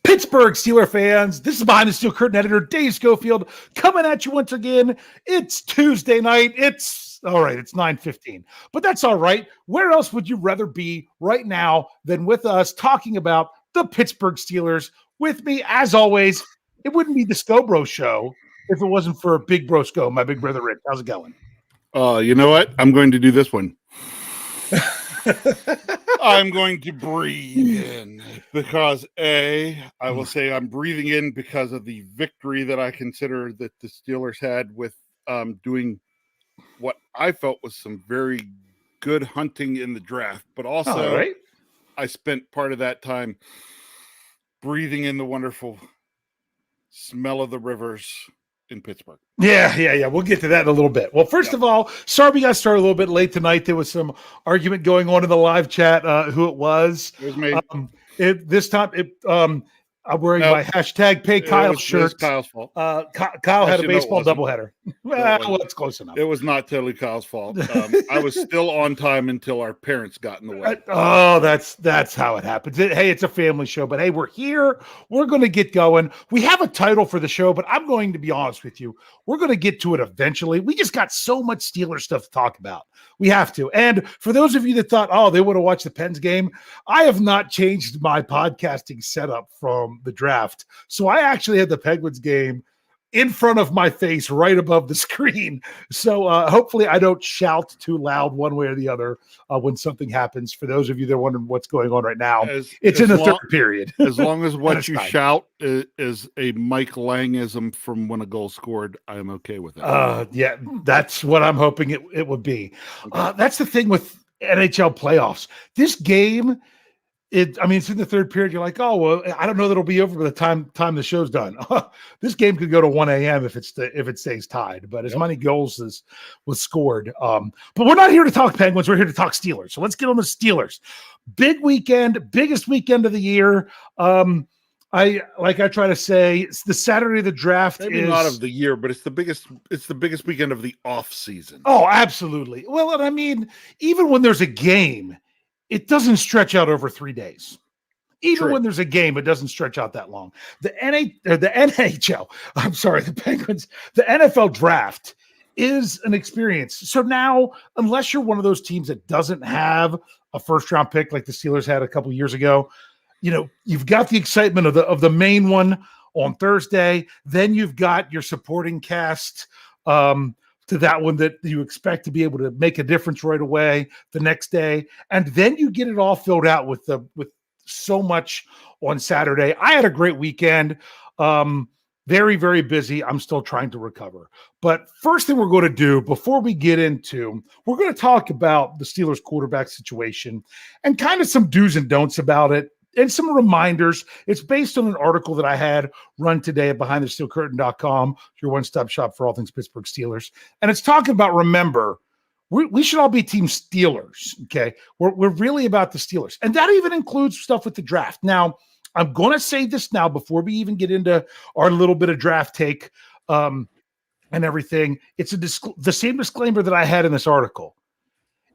Pittsburgh Steelers fans, this is Behind the Steel Curtain Editor Dave Schofield coming at you once again. It's Tuesday night. It's 9:15, but that's all right. Where else would you rather be right now than with us talking about the Pittsburgh Steelers? With me, as always, it wouldn't be the Scho Bro Show if it wasn't for Big Bro Scho, my big brother Rick. How's it going? You know what? I'm going to do this one. I'm going to breathe in because I will say I'm breathing in because of the victory that I consider that the Steelers had with doing what I felt was some very good hunting in the draft, but also I spent part of that time breathing in the wonderful smell of the rivers in Pittsburgh. Yeah. We'll get to that in a little bit. Well, first of all, sorry we got started a little bit late tonight. There was some argument going on in the live chat. Who it was? It was me. I'm wearing my hashtag Pay Kyle shirt. It was Kyle's fault. Kyle had a baseball doubleheader. Well, it's close enough. It was not totally Kyle's fault. I was still on time until our parents got in the way. That's how it happens. Hey, it's a family show, but hey, we're here. We're going to get going. We have a title for the show, but I'm going to be honest with you. We're going to get to it eventually. We just got so much Steelers stuff to talk about. We have to. And for those of you that thought, they would have watched the Pens game, I have not changed my podcasting setup from the draft. So I actually had the Penguins game in front of my face right above the screen. So hopefully I don't shout too loud one way or the other when something happens. For those of you that are wondering what's going on right now, it's in the third period. As long as what you shout is a Mike Langism from when a goal scored, I'm okay with it. Yeah, that's what I'm hoping it would be. Okay. That's the thing with NHL playoffs. This game, it's in the third period. You're like, I don't know that it'll be over by the time the show's done. This game could go to 1 a.m. if it stays tied. But as many goals as was scored. But we're not here to talk Penguins. We're here to talk Steelers. So let's get on the Steelers. Big weekend, biggest weekend of the year. I try to say, it's the Saturday of the draft. Maybe not of the year, but it's the biggest weekend of the off season. Oh, absolutely. Well, and even when there's a game, it doesn't stretch out over 3 days. Even when there's a game, it doesn't stretch out that long. The NHL, the Penguins, the NFL draft is an experience. So now, unless you're one of those teams that doesn't have a first round pick like the Steelers had a couple years ago, you've got the excitement of the main one on Thursday. Then you've got your supporting cast to that one that you expect to be able to make a difference right away the next day. And then you get it all filled out with so much on Saturday. I had a great weekend. Very, very busy. I'm still trying to recover. But first thing we're going to do before we get into, we're going to talk about the Steelers quarterback situation and kind of some do's and don'ts about it. And some reminders. It's based on an article that I had run today at BehindTheSteelCurtain.com, your one-stop shop for all things Pittsburgh Steelers. And it's talking about, remember, we should all be Team Steelers, okay? We're really about the Steelers. And that even includes stuff with the draft. Now, I'm going to say this now before we even get into our little bit of draft take and everything. It's the same disclaimer that I had in this article.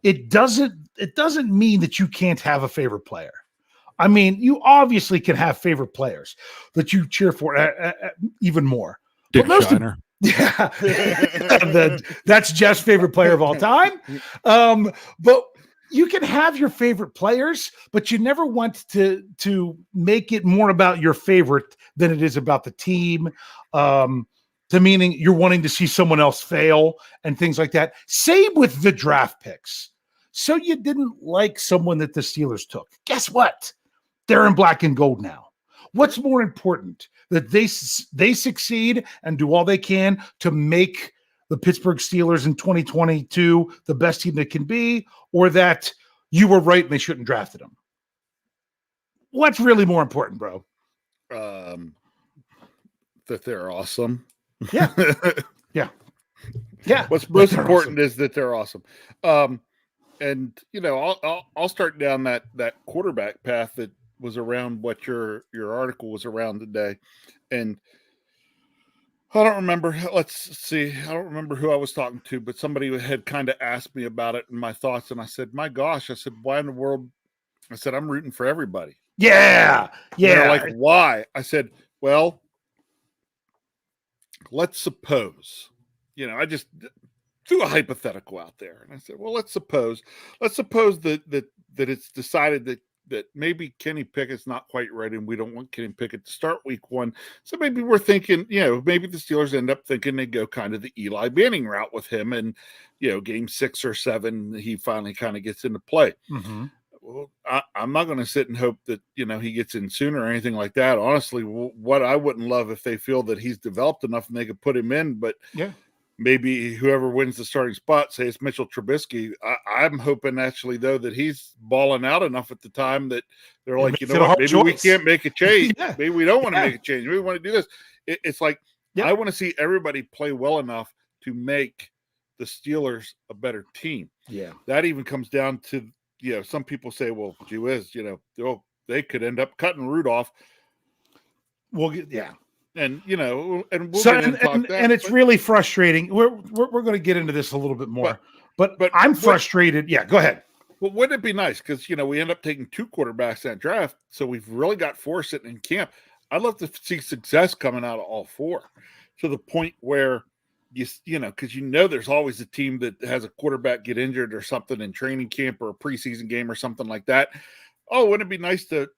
It doesn't mean that you can't have a favorite player. You obviously can have favorite players that you cheer for even more. Dick Shiner. That's Jeff's favorite player of all time. But you can have your favorite players, but you never want to make it more about your favorite than it is about the team. To meaning you're wanting to see someone else fail and things like that. Same with the draft picks. So you didn't like someone that the Steelers took. Guess what? They're in black and gold now. What's more important, that they succeed and do all they can to make the Pittsburgh Steelers in 2022 the best team they can be, or that you were right and they shouldn't have drafted them? What's really more important, bro? That they're awesome. Yeah. What's most important is that they're awesome. And I'll start down that quarterback path that was around what your article was around today. And I don't remember. Let's see. I don't remember who I was talking to, but somebody had kind of asked me about it and my thoughts. And I said, my gosh, why in the world I said, I'm rooting for everybody. Yeah. They're like, why? I said, well, let's suppose, I just threw a hypothetical out there. And I said, well, let's suppose that it's decided that maybe Kenny Pickett's not quite ready and we don't want Kenny Pickett to start week 1. So maybe we're thinking, maybe the Steelers end up thinking they go kind of the Eli Manning route with him. And, game 6 or 7, he finally kind of gets into play. Mm-hmm. Well, I'm not going to sit and hope that, he gets in sooner or anything like that. Honestly, what I wouldn't love if they feel that he's developed enough and they could put him in, but maybe whoever wins the starting spot, say it's Mitchell Trubisky. I'm hoping actually, though, that he's balling out enough at the time that they're like, what, maybe we can't make a change. Maybe we don't want to make a change. Maybe we want to do this. It's like, I want to see everybody play well enough to make the Steelers a better team. Yeah. That even comes down to, some people say, well, gee whiz, they could end up cutting Rudolph. Well, yeah. And, and we'll and it's really frustrating. We're going to get into this a little bit more, but I'm frustrated. Yeah, go ahead. Well, wouldn't it be nice? Because, we end up taking 2 quarterbacks in that draft. So we've really got 4 sitting in camp. I'd love to see success coming out of all 4 to the point where, because there's always a team that has a quarterback get injured or something in training camp or a preseason game or something like that. Oh, wouldn't it be nice to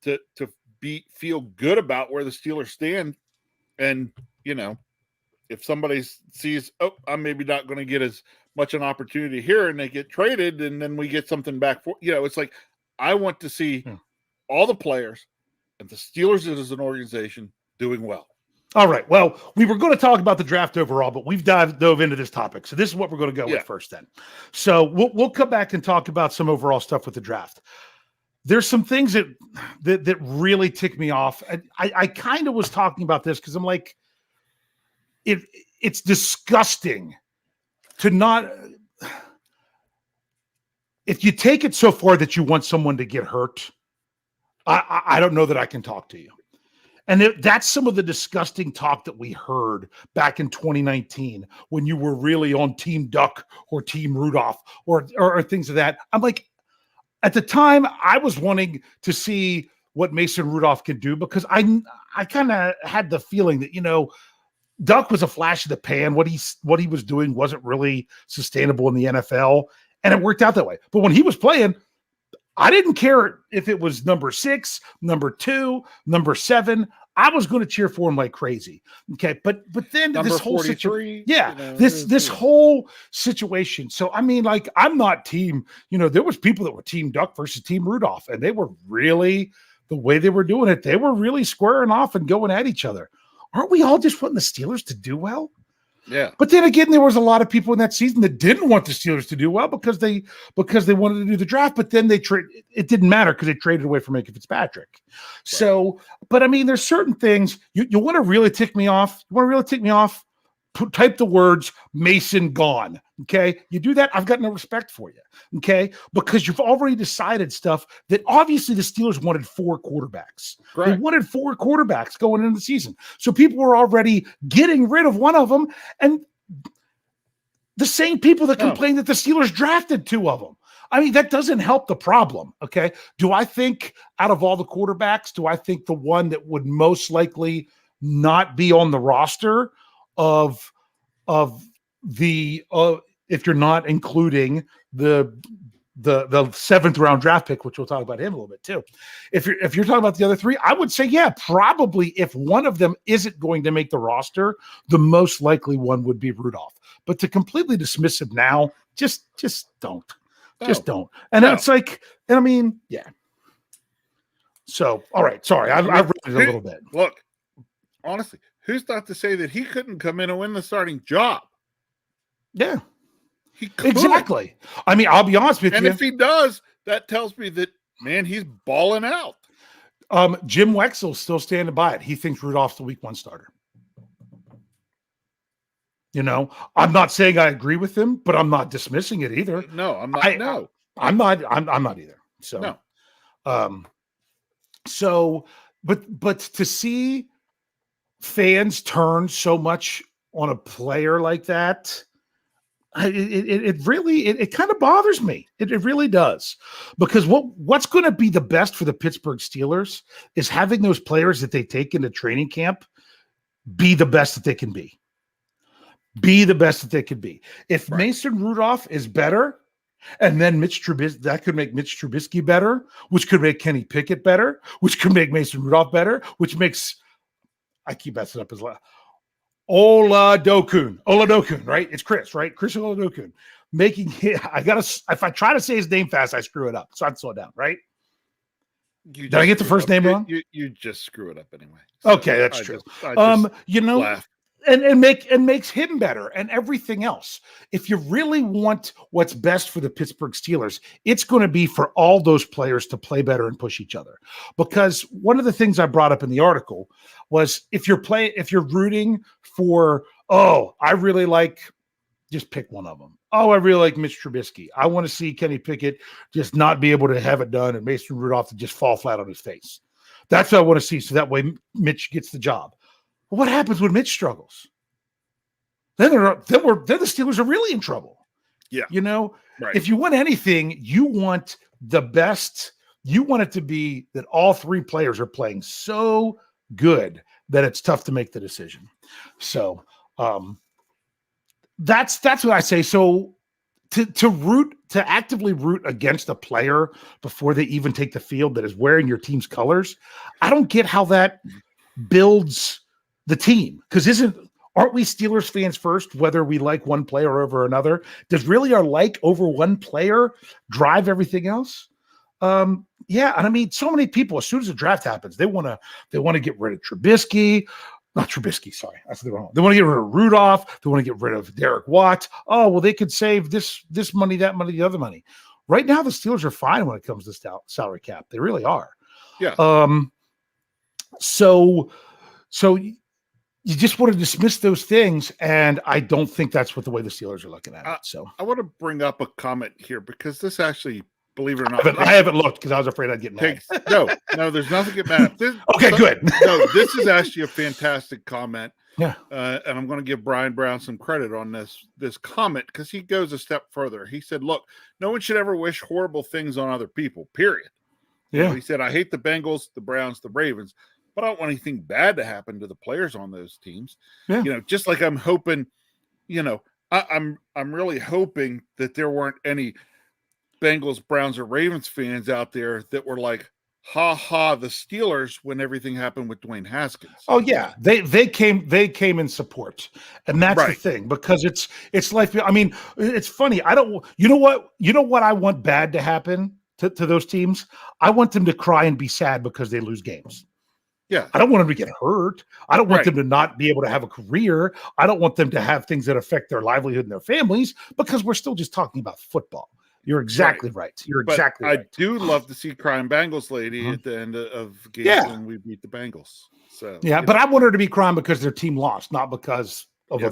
feel good about where the Steelers stand? And, if somebody sees, I'm maybe not going to get as much an opportunity here and they get traded and then we get something back for, it's like, I want to see all the players and the Steelers as an organization doing well. All right. Well, we were going to talk about the draft overall, but we've dove into this topic. So this is what we're going to go with first then. So we'll come back and talk about some overall stuff with the draft. There's some things that really tick me off. I kind of was talking about this because I'm like, it's disgusting to not, if you take it so far that you want someone to get hurt, I don't know that I can talk to you. And that's some of the disgusting talk that we heard back in 2019 when you were really on Team Duck or Team Rudolph or things of that. I'm like, at the time, I was wanting to see what Mason Rudolph could do because I kind of had the feeling that, Duck was a flash in the pan. What he was doing wasn't really sustainable in the NFL, and it worked out that way. But when he was playing, I didn't care if it was number 6, number 2, number 7. I was going to cheer for him like crazy. Okay. But then number this whole 43, situation, this whole situation. So, I mean, like, I'm not team, there was people that were Team Duck versus Team Rudolph, and they were really, the way they were doing it, they were really squaring off and going at each other. Aren't we all just wanting the Steelers to do well? Yeah. But then again, there was a lot of people in that season that didn't want the Steelers to do well because they wanted to do the draft, but then it didn't matter because they traded away from Minka Fitzpatrick. Right. So, but I mean, there's certain things you want to really tick me off. You want to really tick me off? Type the words Mason gone. Okay. You do that, I've got no respect for you. Okay. Because you've already decided stuff that obviously the Steelers wanted 4 quarterbacks. Correct. They wanted 4 quarterbacks going into the season. So people were already getting rid of one of them. And the same people that complained that the Steelers drafted 2 of them. I mean, that doesn't help the problem. Okay. Do I think out of all the quarterbacks, do I think the one that would most likely not be on the roster of the if you're not including the 7th round draft pick, which we'll talk about him a little bit too. If you're talking about the other 3, I would say, yeah, probably if one of them isn't going to make the roster, the most likely one would be Rudolph. But to completely dismiss him now, just don't. No. Just don't. And it's like, and I mean, yeah. So, all right. Sorry. I've read it a little bit. Look, honestly, who's not to say that he couldn't come in and win the starting job? Yeah. He could. Exactly. I mean, I'll be honest with you. And if he does, that tells me that, man, he's balling out. Jim Wexel's still standing by it. He thinks Rudolph's the week 1 starter. I'm not saying I agree with him, but I'm not dismissing it either. No, I'm not. I'm not either. So, no. But to see fans turn so much on a player like that, it really kind of bothers me. It really does, because what's going to be the best for the Pittsburgh Steelers is having those players that they take into training camp be the best that they can be. Be the best that they could be. If Mason Rudolph is better, and then Mitch Trubisky, that could make Mitch Trubisky better, which could make Kenny Pickett better, which could make Mason Rudolph better, which makes, I keep messing up his last, Oladukon, right? It's Chris, right? Chris Oladukon. If I try to say his name fast, I screw it up. So I'd slow down, right? Did I get the first name wrong? You just screw it up anyway. So okay, that's true. Laugh. And makes him better and everything else. If you really want what's best for the Pittsburgh Steelers, it's going to be for all those players to play better and push each other. Because one of the things I brought up in the article was if you're rooting for, I really like, just pick one of them. I really like Mitch Trubisky. I want to see Kenny Pickett just not be able to have it done and Mason Rudolph to just fall flat on his face. That's what I want to see. So that way Mitch gets the job. Well, what happens when Mitch struggles? Then the Steelers are really in trouble. Yeah. If you want anything, you want the best. You want it to be that all three players are playing so good that it's tough to make the decision. So that's what I say. So to actively root against a player before they even take the field that is wearing your team's colors, I don't get how that builds the team, because aren't we Steelers fans first, whether we like one player over another? Does really our like over one player drive everything else? Yeah, and I mean, so many people, as soon as the draft happens, they want to get rid of Trubisky. Not Trubisky, sorry, I said it wrong. They want to get rid of Rudolph. They want to get rid of Derek Watt. Oh, well, they could save this money, that money, the other money. Right now, the Steelers are fine when it comes to salary cap. They really are. Yeah. So you just want to dismiss those things, and I don't think that's what the way the Steelers are looking at it. So I want to bring up a comment here, because this actually, believe it or not, I haven't looked because I was afraid I'd get mad. No, there's nothing to get mad at. Good. No, this is actually a fantastic comment. Yeah. And I'm going to give Brian Brown some credit on this comment, because he goes a step further. He said, look, no one should ever wish horrible things on other people, period. Yeah. He said, I hate the Bengals, the Browns, the Ravens, but I don't want anything bad to happen to the players on those teams. Yeah. Just like I'm hoping, I'm really hoping that there weren't any Bengals, Browns, or Ravens fans out there that were like, the Steelers, when everything happened with Dwayne Haskins. Oh yeah. They came in support. And that's the thing, because it's like, I mean, it's funny. You know what I want bad to happen to those teams? I want them to cry and be sad because they lose games. Yeah. I don't want them to get hurt. I don't want them to not be able to have a career. I don't want them to have things that affect their livelihood and their families, because we're still just talking about football. You're exactly right. You're exactly right. I do love to see crying Bengals lady at the end of games when we beat the Bengals. So but I want her to be crying because their team lost, not because of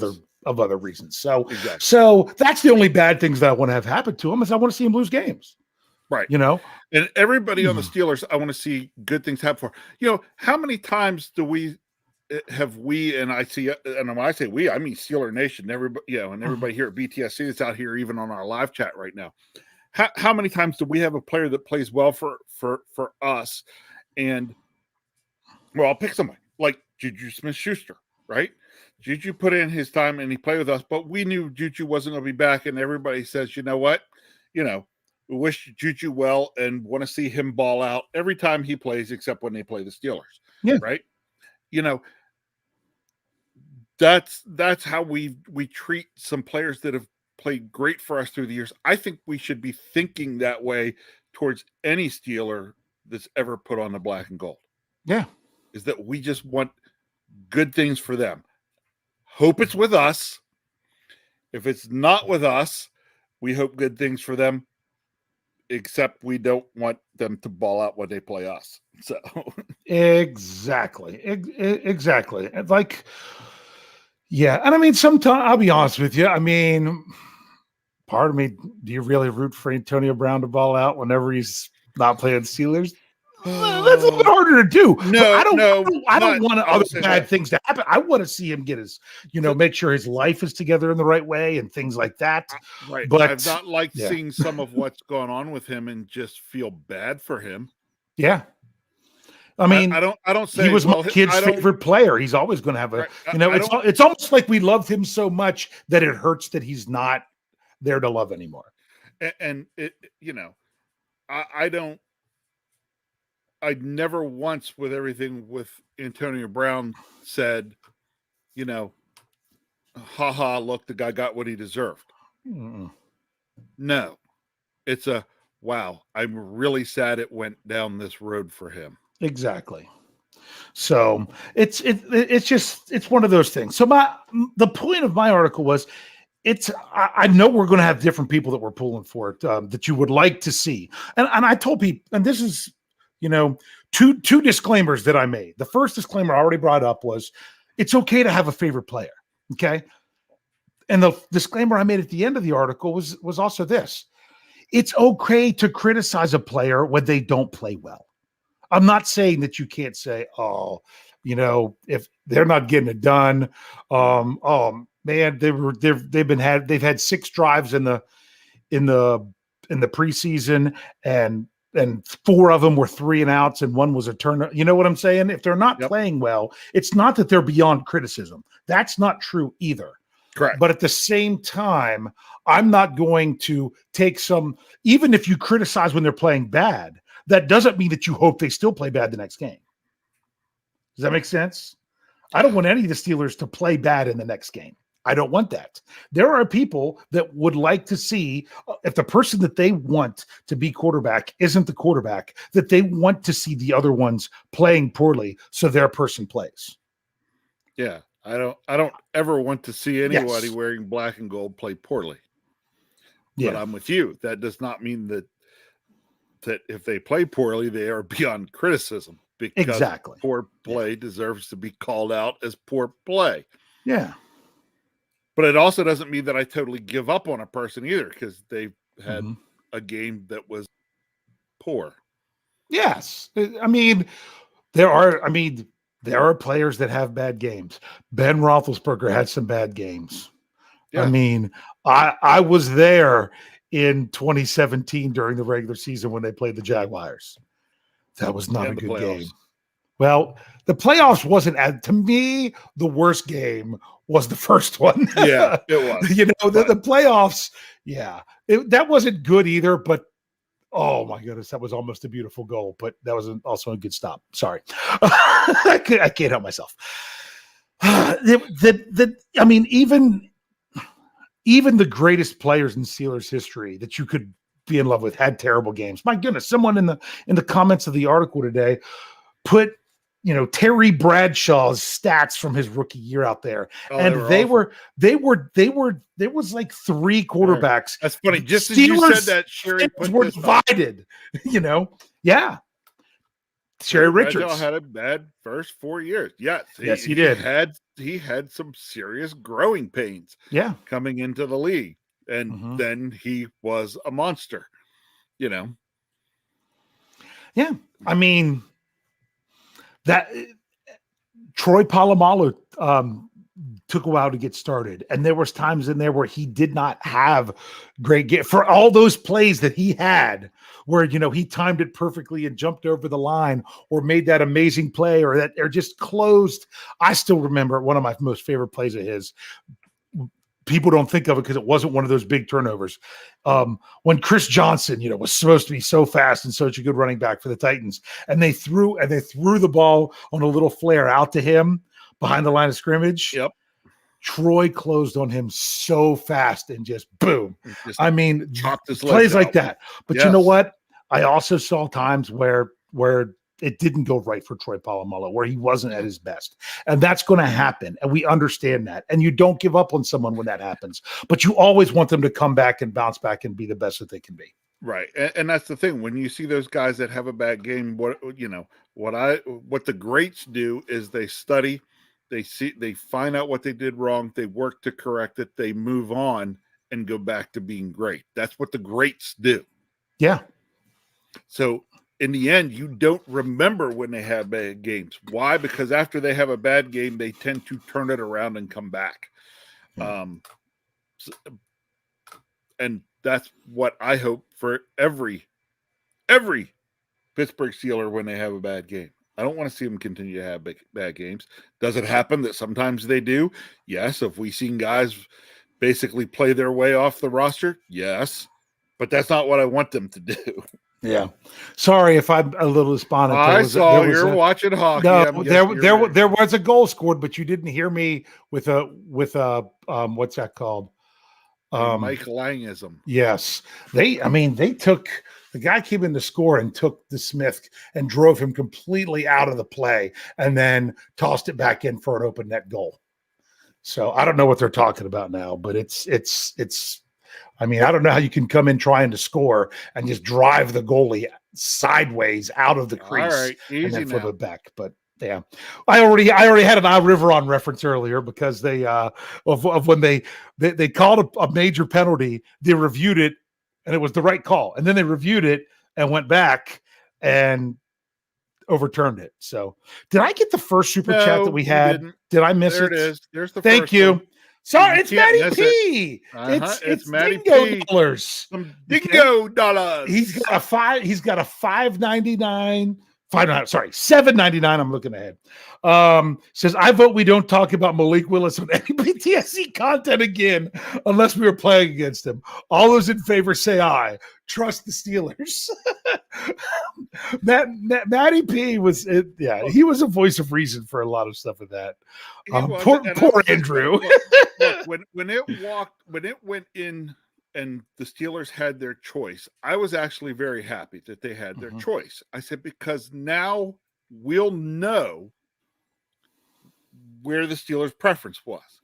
other reasons. So so that's the only bad things that I want to have happen to them, is I want to see them lose games. Right. And everybody on the Steelers, I want to see good things happen for. How many times do we and I see, and when I say we, I mean Steeler Nation, everybody, and everybody here at BTSC that's out here, even on our live chat right now. How many times do we have a player that plays well for us? And I'll pick somebody like Juju Smith-Schuster, right? Juju put in his time and he played with us, but we knew Juju wasn't going to be back. And everybody says, you know what? We wish Juju well and want to see him ball out every time he plays, except when they play the Steelers. Yeah. Right. That's how we treat some players that have played great for us through the years. I think we should be thinking that way towards any Steeler that's ever put on the black and gold. Yeah. Is that we just want good things for them. Hope it's with us. If it's not with us, we hope good things for them, except we don't want them to ball out when they play us. So exactly. Like, yeah. And I mean, sometimes I'll be honest with you. I mean, part of me, do you really root for Antonio Brown to ball out whenever he's not playing Steelers? That's a little bit harder to do. No, I don't want other bad that. things to happen. I want to see him get his, make sure his life is together in the right way and things like that. Right. But I've not liked seeing some of what's going on with him and just feel bad for him. Yeah. I mean, I don't say he was my kid's favorite player. He's always going to have a, it's almost like we loved him so much that it hurts that he's not there to love anymore. And it, I never once with everything with Antonio Brown said, haha, look, the guy got what he deserved. Mm-mm. No, it's wow, I'm really sad it went down this road for him. Exactly. So it's one of those things. So the point of my article was, I know we're going to have different people that we're pulling for it, that you would like to see. And I told people, and this is, two disclaimers that I made. The first disclaimer I already brought up was it's okay to have a favorite player. Okay. And the disclaimer I made at the end of the article was also this: it's okay to criticize a player when they don't play well. I'm not saying that you can't say, if they're not getting it done, man, they've had 6 drives in the preseason, and 4 of them were 3 and outs and 1 was a turn. You know what I'm saying? If they're not playing well, it's not that they're beyond criticism. That's not true either. Correct. But at the same time, I'm not going to take even if you criticize when they're playing bad, that doesn't mean that you hope they still play bad the next game. Does that make sense? I don't want any of the Steelers to play bad in the next game. I don't want that. There are people that would like to see, if the person that they want to be quarterback isn't the quarterback, that they want to see the other ones playing poorly so their person plays. Yeah. I don't ever want to see anybody wearing black and gold play poorly. Yeah. But I'm with you. That does not mean that if they play poorly, they are beyond criticism, because poor play deserves to be called out as poor play. Yeah. But it also doesn't mean that I totally give up on a person either, because they've had a game that was poor. Yes. I mean, there are players that have bad games. Ben Roethlisberger had some bad games. Yeah. I mean, I was there in 2017 during the regular season when they played the Jaguars. That was not a good game. Well, the playoffs wasn't, to me, the worst game was the first one. Yeah, it was. The playoffs, that wasn't good either, but oh my goodness, that was almost a beautiful goal, but that was also a good stop. Sorry. I can't help myself. Even the greatest players in Steelers history that you could be in love with had terrible games. My goodness, someone in the comments of the article today put Terry Bradshaw's stats from his rookie year out there, and there was like 3 quarterbacks. That's funny. Just as you said that, Sherry were divided. Yeah. Sherry Richards Bradshaw had a bad first 4 years. Yes, he did. He had some serious growing pains. Yeah, coming into the league, and then he was a monster. Yeah, I mean that Troy Polamalu took a while to get started, and there was times in there where he did not have great game for all those plays that he had, where he timed it perfectly and jumped over the line or made that amazing play or just closed. I still remember one of my most favorite plays of his. People don't think of it because it wasn't one of those big turnovers. When Chris Johnson, was supposed to be so fast and such a good running back for the Titans, and they threw the ball on a little flare out to him behind the line of scrimmage. Yep. Troy closed on him so fast and just boom. Chopped his plays legs like that. But you know what? I also saw times where it didn't go right for Troy Polamalu, where he wasn't at his best. And that's going to happen. And we understand that. And you don't give up on someone when that happens. But you always want them to come back and bounce back and be the best that they can be. Right. And that's the thing. When you see those guys that have a bad game, what the greats do is they study, they find out what they did wrong, they work to correct it, they move on and go back to being great. That's what the greats do. Yeah. So in the end, you don't remember when they have bad games. Why? Because after they have a bad game, they tend to turn it around and come back. And that's what I hope for every Pittsburgh Steeler when they have a bad game. I don't want to see them continue to have bad games. Does it happen that sometimes they do? Yes. Have we seen guys basically play their way off the roster? Yes. But that's not what I want them to do. Yeah. Sorry if I'm a little despondent. You're watching hockey. No, there was a goal scored, but you didn't hear me with a what's that called? Mike Langism. Yes. They took the guy came in to score and took the Smith and drove him completely out of the play and then tossed it back in for an open net goal. So I don't know what they're talking about now, but it's I don't know how you can come in trying to score and just drive the goalie sideways out of the crease and then flip it back. But yeah, I already had an Riveron reference earlier because they of when they called a major penalty, they reviewed it and it was the right call, and then they reviewed it and went back and overturned it. So did I get the first super chat that we had? Did I miss it? There it is. There's the Thank first you. one. Sorry, it's Matty P. It's Matty Dingo P. dollars. Some Dingo dollars. He's got a $5.99. $7.99. I'm looking ahead. Says, I vote we don't talk about Malik Willis on any BTSC content again unless we were playing against him. All those in favor say aye. Trust the Steelers. Matty P was he was a voice of reason for a lot of stuff with that. Poor Andrew. Look, when it went in and the Steelers had their choice, I was actually very happy that they had their choice. I said, because now we'll know where the Steelers' preference was.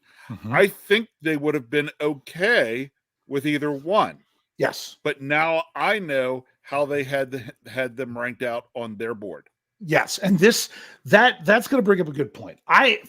I think they would have been okay with either one. Yes. But now I know how they had them ranked out on their board. Yes, and that's going to bring up a good point.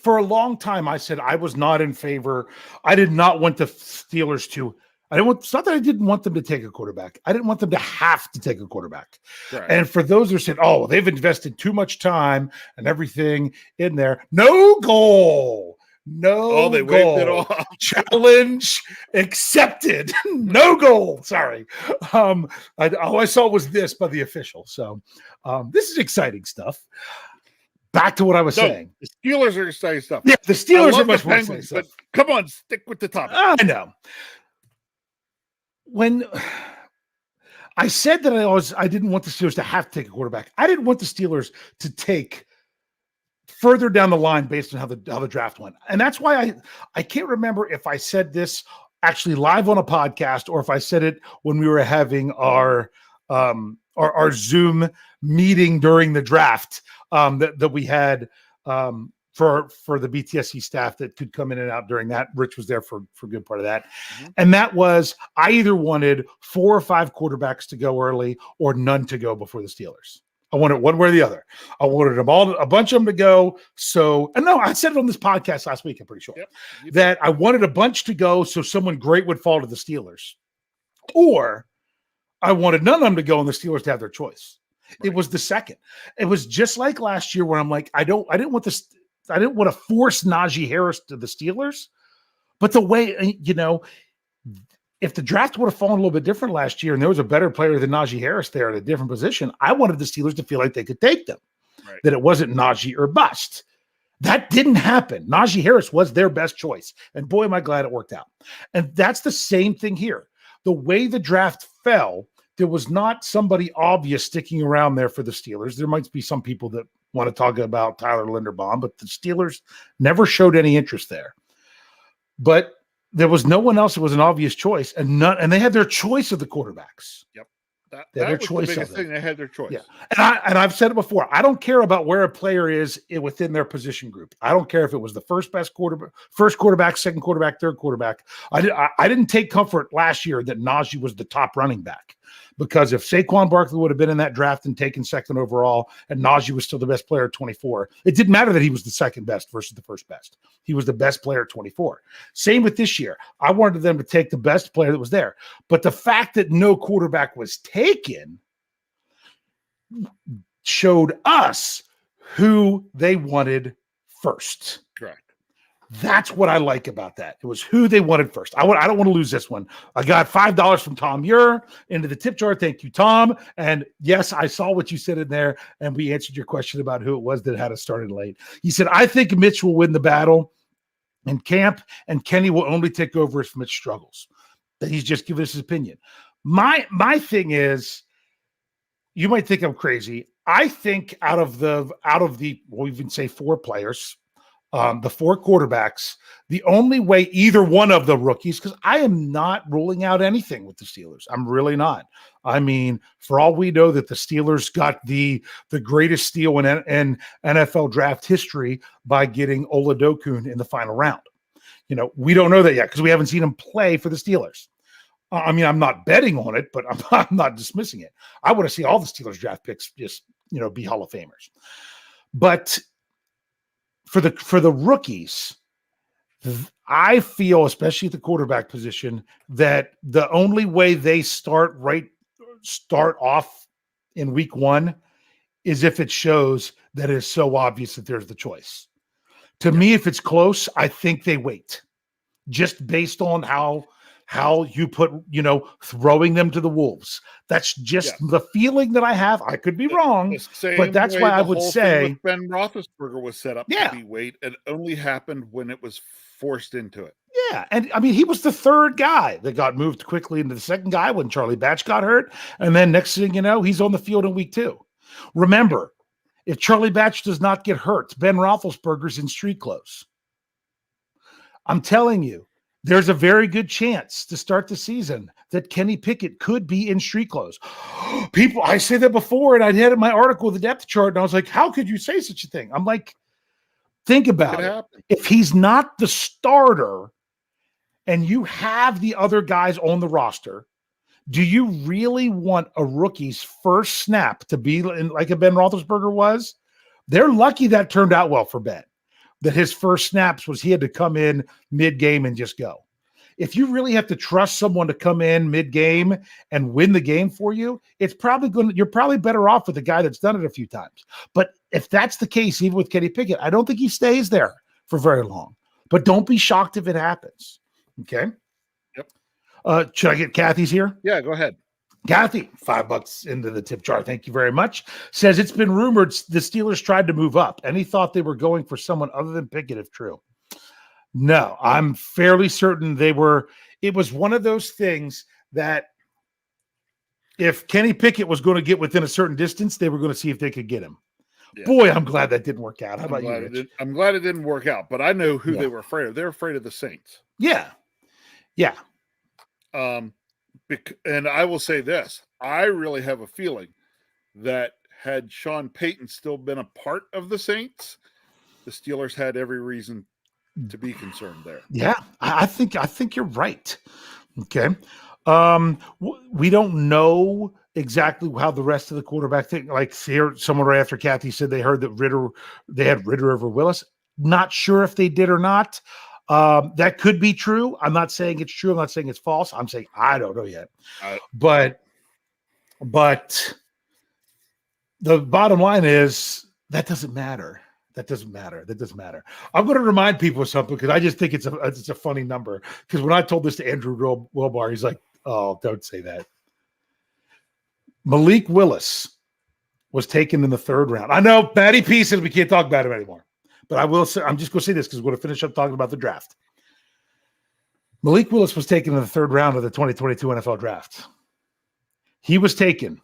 For a long time I said I was not in favor. I did not want the Steelers to. It's not that I didn't want them to take a quarterback. I didn't want them to have to take a quarterback. Right. And for those who said, "Oh, they've invested too much time and everything in there," no goal. No they goal. Waved it off. Challenge accepted. No goal. Sorry. All I saw was this by the official. So this is exciting stuff. Back to what I was saying. The Steelers are exciting stuff. Yeah, the Steelers are much more exciting stuff. But come on, stick with the topic. I know. When I said that I didn't want the Steelers to have to take a quarterback, I didn't want the Steelers to take further down the line based on how the draft went. And that's why I can't remember if I said this actually live on a podcast or if I said it when we were having our Zoom meeting during the draft that we had for the BTSC staff that could come in and out during that. Rich was there for a good part of that. And that was, I either wanted 4 or 5 quarterbacks to go early or none to go before the Steelers. I wanted one way or the other. I wanted them all, a bunch of them to go. So, and no, I said it on this podcast last week, I'm pretty sure, that I wanted a bunch to go so someone great would fall to the Steelers. Or I wanted none of them to go and the Steelers to have their choice. Right. It was the second. It was just like last year where I'm like, I didn't want to force Najee Harris to the Steelers, but the way, if the draft would have fallen a little bit different last year and there was a better player than Najee Harris there at a different position, I wanted the Steelers to feel like they could take them, that it wasn't Najee or bust. That didn't happen. Najee Harris was their best choice. And boy, am I glad it worked out. And that's the same thing here. The way the draft fell, there was not somebody obvious sticking around there for the Steelers. There might be some people that want to talk about Tyler Linderbaum, but the Steelers never showed any interest there. But there was no one else that was an obvious choice, and they had their choice of the quarterbacks. Yep. That was the biggest thing. They had their choice. Yeah. And I've said it before. I don't care about where a player is within their position group. I don't care if it was the first quarterback, second quarterback, third quarterback. I didn't take comfort last year that Najee was the top running back, because if Saquon Barkley would have been in that draft and taken second overall and Najee was still the best player at 24, it didn't matter that he was the second best versus the first best. He was the best player at 24. Same with this year. I wanted them to take the best player that was there. But the fact that no quarterback was taken showed us who they wanted first. Correct. That's what I like about that. It was who they wanted first. I don't want to lose this one. I got $5 from Tom Muir into the tip jar. Thank you, Tom. And yes, I saw what you said in there, and we answered your question about who it was that had us started late. He said, I think Mitch will win the battle in camp, and Kenny will only take over if Mitch struggles. That he's just giving us his opinion. My thing is, you might think I'm crazy. I think out of the we'll even say 4 players, the 4 quarterbacks, the only way either one of the rookies, because I am not ruling out anything with the Steelers. I'm really not. I mean, for all we know that the Steelers got the greatest steal in NFL draft history by getting Oladukon in the final round. You know, we don't know that yet because we haven't seen him play for the Steelers. I mean, I'm not betting on it, but I'm not dismissing it. I want to see all the Steelers draft picks just, be Hall of Famers. But for the rookies, I feel, especially at the quarterback position, that the only way they start off in week 1 is if it shows that it is so obvious that there's the choice. To me, if it's close, I think they wait, just based on how you put, throwing them to the wolves. That's just the feeling that I have. I could be wrong, but that's why I would say Ben Roethlisberger was set up to be wait. It only happened when it was forced into it. Yeah, and I mean, he was the 3rd guy that got moved quickly into the 2nd guy when Charlie Batch got hurt, and then next thing you know, he's on the field in week 2. Remember, if Charlie Batch does not get hurt, Ben Roethlisberger's in street clothes. I'm telling you, there's a very good chance to start the season that Kenny Pickett could be in street clothes. People, I say that before, and I had in my article the depth chart, and I was like, how could you say such a thing? I'm like, think about it. If he's not the starter and you have the other guys on the roster, do you really want a rookie's first snap to be like a Ben Roethlisberger was? They're lucky that turned out well for Ben. That his first snaps was he had to come in mid-game and just go. If you really have to trust someone to come in mid-game and win the game for you, you're probably better off with the guy that's done it a few times. But if that's the case, even with Kenny Pickett, I don't think he stays there for very long. But don't be shocked if it happens. Okay? Yep. Should I get Kathy's here? Yeah, go ahead. Kathy, $5 into the tip jar. Thank you very much. Says it's been rumored the Steelers tried to move up, and he thought they were going for someone other than Pickett, if true. No, I'm fairly certain they were. It was one of those things that if Kenny Pickett was going to get within a certain distance, they were going to see if they could get him. Yeah. Boy, I'm glad that didn't work out. How about you, Rich? I'm glad it didn't work out, but I know who they were afraid of. They're afraid of the Saints. Yeah. Yeah. And I will say this, I really have a feeling that had Sean Payton still been a part of the Saints, the Steelers had every reason to be concerned there. Yeah, I think you're right. Okay. We don't know exactly how the rest of the quarterback thing, like here, someone right after Kathy said they heard that they had Ritter over Willis. Not sure if they did or not. That could be true. I'm not saying it's true. I'm not saying it's false. I'm saying I don't know yet. But the bottom line is that doesn't matter. That doesn't matter. I'm going to remind people of something because I just think it's a funny number. Because when I told this to Andrew Wilbar, he's like, "Oh, don't say that." Malik Willis was taken in the 3rd round. I know, Matty P says we can't talk about him anymore. But I will say, I'm just going to say this because we're going to finish up talking about the draft. Malik Willis was taken in the 3rd round of the 2022 NFL draft. He was taken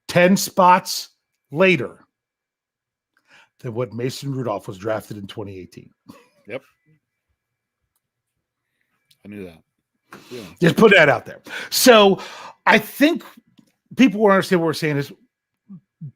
10 spots later than what Mason Rudolph was drafted in 2018. Yep. I knew that. Yeah. Just put that out there. So I think people will understand what we're saying is,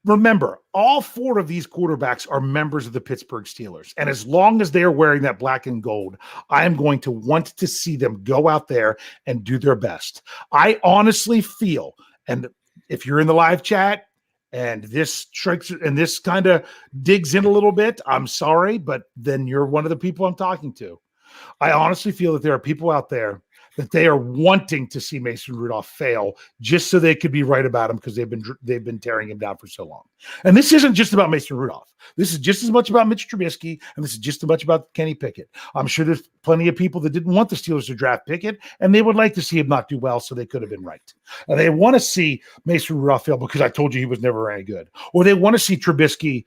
remember, all 4 of these quarterbacks are members of the Pittsburgh Steelers. And as long as they are wearing that black and gold, I am going to want to see them go out there and do their best. I honestly feel, and if you're in the live chat and this strikes and this kind of digs in a little bit, I'm sorry, but then you're one of the people I'm talking to. I honestly feel that there are people out there that they are wanting to see Mason Rudolph fail just so they could be right about him because they've been tearing him down for so long. And this isn't just about Mason Rudolph. This is just as much about Mitch Trubisky, and this is just as much about Kenny Pickett. I'm sure there's plenty of people that didn't want the Steelers to draft Pickett, and they would like to see him not do well, so they could have been right. They want to see Mason Rudolph fail because I told you he was never any good. Or they want to see Trubisky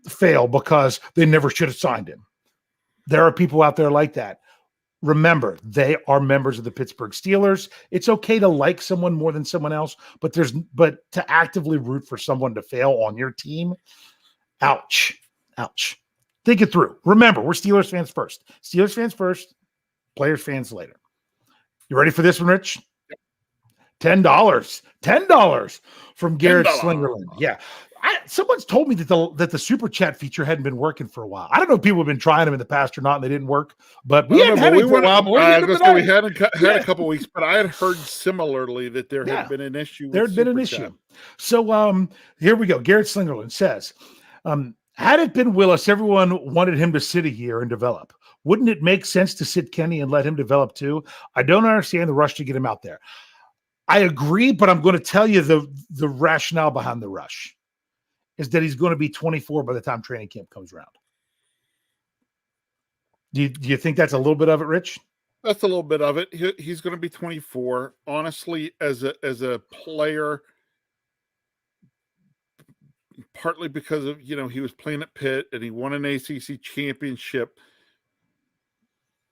fail because they never should have signed him. There are people out there like that. Remember, they are members of the Pittsburgh Steelers. It's okay to like someone more than someone else, but to actively root for someone to fail on your team, ouch. Think it through. Remember, we're Steelers fans first. Steelers fans first, Players fans later. You ready for this one, Rich? $10 from Garrett Slingerland. Yeah. Someone's told me that the super chat feature hadn't been working for a while. I don't know if people have been trying them in the past or not, and they didn't work. But we hadn't had it for a while. We hadn't had a couple weeks, but I had heard similarly that there had been an issue. There had been an issue. So here we go. Garrett Slingerland says, had it been Willis, everyone wanted him to sit a year and develop. Wouldn't it make sense to sit Kenny and let him develop too? I don't understand the rush to get him out there. I agree, but I'm going to tell you the rationale behind the rush is that he's going to be 24 by the time training camp comes around. Do you think that's a little bit of it, Rich? That's a little bit of it. He's going to be 24. Honestly, as a player, partly because of, he was playing at Pitt and he won an ACC championship.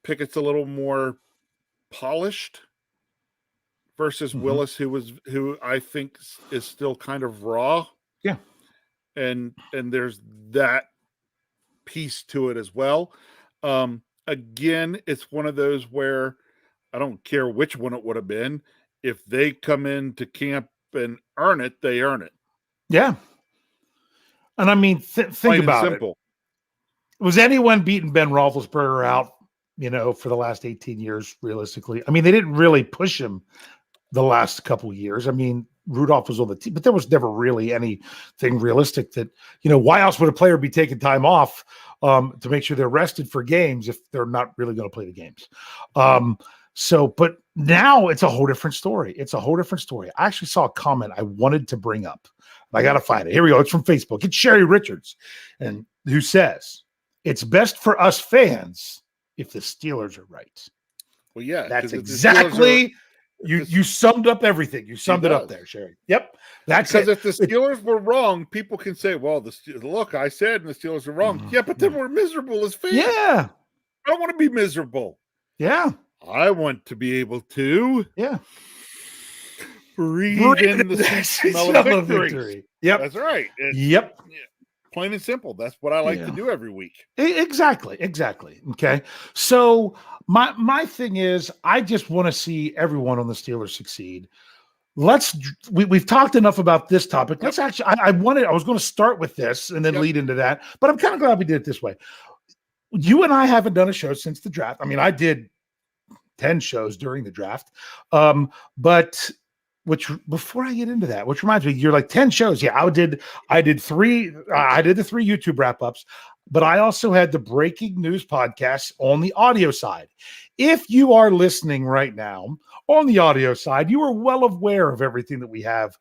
Pickett's a little more polished versus Willis, who I think is still kind of raw. Yeah. And there's that piece to it as well. Again, it's one of those where I don't care which one it would have been. If they come into camp and earn it, they earn it. Yeah. And I mean, think about it. Was anyone beating Ben Roethlisberger out, for the last 18 years, realistically? I mean, they didn't really push him the last couple of years. I mean, Rudolph was on the team, but there was never really anything realistic that, why else would a player be taking time off to make sure they're rested for games if they're not really going to play the games? But now it's a whole different story. I actually saw a comment I wanted to bring up. I got to find it. Here we go. It's from Facebook. It's Sherry Richards, and who says, it's best for us fans if the Steelers are right. Well, yeah. That's exactly... You summed up everything. You summed it up there, Sherry. Yep. That's because if the Steelers were wrong, people can say, well, look, I said the Steelers are wrong. Yeah, but then we're miserable as fans. Yeah. I don't want to be miserable. Yeah. I want to be able to breathe in the smell of victory. Yep. That's right. Yep. Plain and simple. That's what I like to do every week. Exactly. Okay. So my thing is, I just want to see everyone on the Steelers succeed. We've talked enough about this topic. Let's actually, I was going to start with this and then lead into that, but I'm kind of glad we did it this way. You and I haven't done a show since the draft. I mean, I did 10 shows during the draft. But before I get into that, which reminds me, you're like 10 shows. Yeah, I did the 3 YouTube wrap-ups, but I also had the breaking news podcast on the audio side. If you are listening right now on the audio side, you are well aware of everything that we have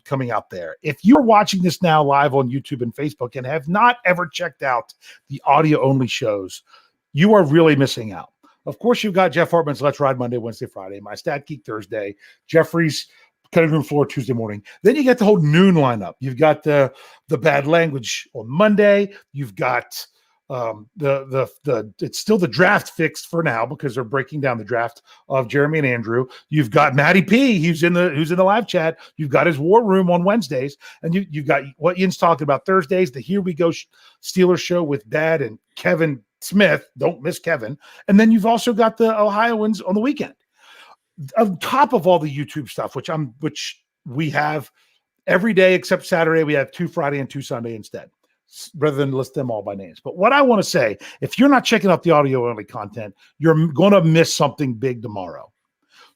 coming out there. If you're watching this now live on YouTube and Facebook and have not ever checked out the audio-only shows, you are really missing out. Of course, you've got Jeff Hartman's Let's Ride Monday, Wednesday, Friday, my Stat Geek Thursday, Jeffrey's Cutting Room Floor Tuesday morning. Then you get the whole noon lineup. You've got the bad language on Monday. You've got it's still the draft fixed for now because they're breaking down the draft of Jeremy and Andrew. You've got Matty P, who's in the live chat. You've got his War Room on Wednesdays, and you've got what Ian's talking about Thursdays. The Here We Go Steelers show with Dad and Kevin Smith. Don't miss Kevin. And then you've also got the Ohioans on the weekend. On top of all the YouTube stuff, which we have every day except Saturday, we have 2 Friday and 2 Sunday instead, rather than list them all by names. But what I want to say, if you're not checking out the audio only content, you're going to miss something big tomorrow.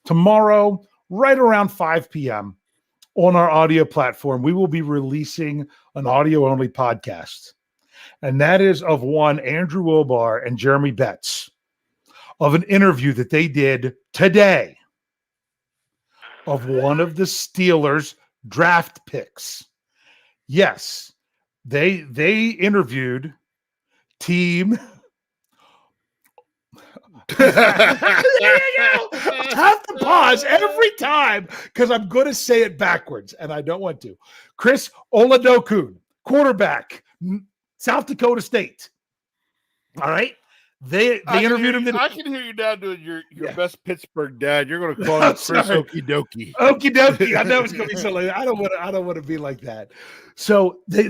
Tomorrow, right around 5 p.m. on our audio platform, we will be releasing an audio only podcast. And that is of one Andrew Wilbar and Jeremy Betts of an interview that they did today of one of the Steelers draft picks. Yes, they interviewed Team. There you go. I have to pause every time because I'm going to say it backwards, and I don't want to. Chris Oladukon, quarterback, South Dakota State. All right. They interviewed him. I can hear you now doing your best Pittsburgh dad. You're going to call him Chris Okie Dokie. Okie Dokie. I know it's going to be something. I don't want to be like that. So they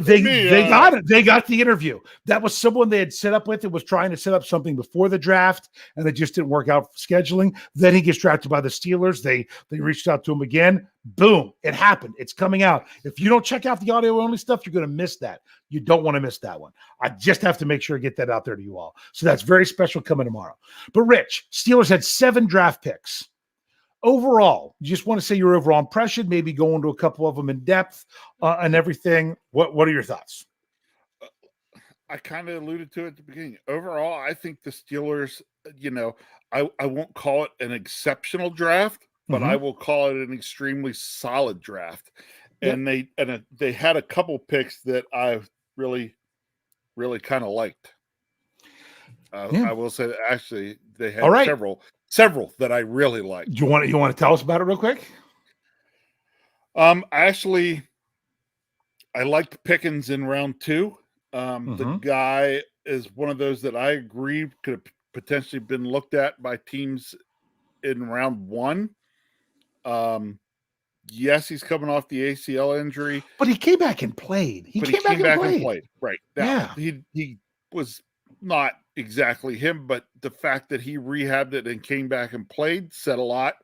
got it. They got the interview. That was someone they had set up with. It was trying to set up something before the draft, and it just didn't work out for scheduling. Then he gets drafted by the Steelers. They reached out to him again. Boom! It happened. It's coming out. If you don't check out the audio only stuff, you're going to miss that. You don't want to miss that one. I just have to make sure I get that out there to you all. So that's very special coming tomorrow. But Rich, Steelers had 7 draft picks. Overall, you just want to say your overall impression, maybe go into a couple of them in depth and everything. What are your thoughts? I kind of alluded to it at the beginning. Overall, I think the Steelers, I won't call it an exceptional draft, but I will call it an extremely solid draft. And they had a couple picks that I really, really kind of liked. I will say that actually they had several that I really liked. You want to tell us about it real quick? Actually, I liked Pickens in round 2. The guy is one of those that I agree could have potentially been looked at by teams in round 1. Yes, he's coming off the ACL injury, but he came back and played. He came back and played. Right. Now, he was not exactly him, but the fact that he rehabbed it and came back and played said a lot.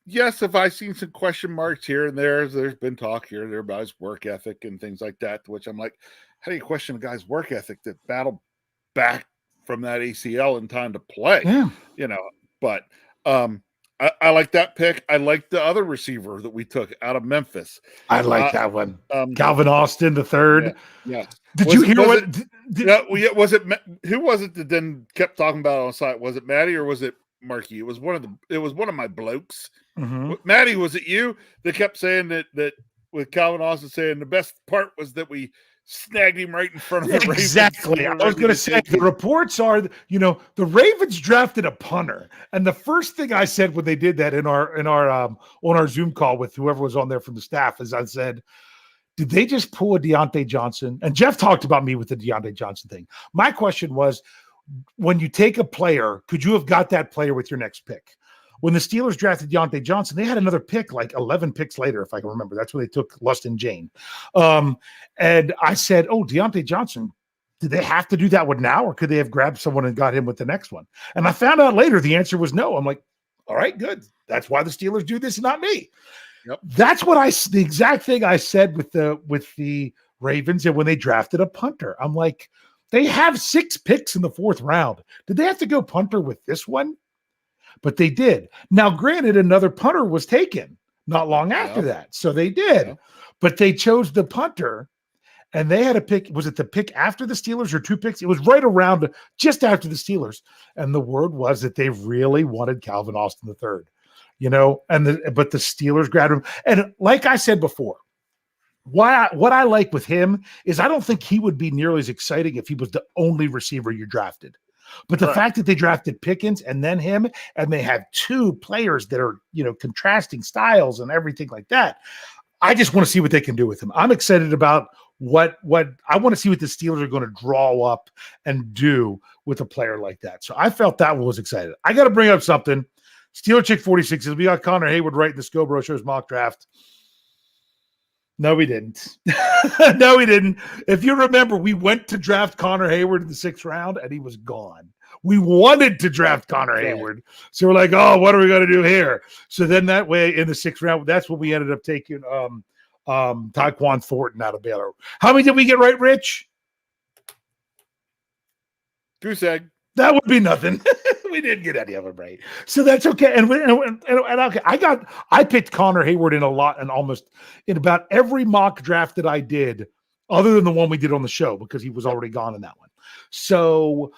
Yes, have I seen some question marks here and there? There's been talk here and there about his work ethic and things like that, to which I'm like, how do you question a guy's work ethic that battled back from that ACL in time to play? Yeah. But I like that pick. I like the other receiver that we took out of Memphis. I like that one. Calvin Austin, the third. Yeah. Did you hear what? Was it? Who was it that then kept talking about it on the site? Was it Maddie or was it Marky? It was one of my blokes. Maddie, was it you that kept saying that with Calvin Austin saying the best part was that we snagged him right in front of the Ravens? Exactly. I was going to say the reports are, the Ravens drafted a punter, and the first thing I said when they did that on our Zoom call with whoever was on there from the staff is I said, did they just pull a Deontay Johnson? And Jeff talked about me with the Deontay Johnson thing. My question was, when you take a player, could you have got that player with your next pick? When the Steelers drafted Deontay Johnson, they had another pick, like 11 picks later, if I can remember. That's when they took Lustin Jane. And I said, Deontay Johnson, did they have to do that one now, or could they have grabbed someone and got him with the next one? And I found out later the answer was no. I'm like, all right, good. That's why the Steelers do this and not me. Yep. That's the exact thing I said with the Ravens and when they drafted a punter. I'm like, they have 6 picks in the 4th round. Did they have to go punter with this one? But they did. Now, granted, another punter was taken not long after that. So they did. Yeah. But they chose the punter, and they had a pick. Was it the pick after the Steelers or 2 picks? It was right around just after the Steelers. And the word was that they really wanted Calvin Austin III. But the Steelers grabbed him. And like I said before, what I like with him is I don't think he would be nearly as exciting if he was the only receiver you drafted. But the fact that they drafted Pickens and then him, and they have 2 players that are, contrasting styles and everything like that, I just want to see what they can do with him. I'm excited about what I want to see what the Steelers are going to draw up and do with a player like that. So I felt that one was excited. I got to bring up something. Steeler Chick 46 says we got Connor Hayward right in the Scho Bro Show's mock draft. No, we didn't. No, we didn't. If you remember, we went to draft Connor Hayward in the 6th round, and he was gone. We wanted to draft Connor Hayward. So we're like, what are we going to do here? So then that way in the 6th round, that's when we ended up taking Tyquan Thornton out of Baylor. How many did we get right, Rich? Goose egg. That would be nothing. We didn't get any of them right, so that's okay. And okay, I picked Connor Hayward in a lot, and almost in about every mock draft that I did, other than the one we did on the show, because he was already gone in that one. So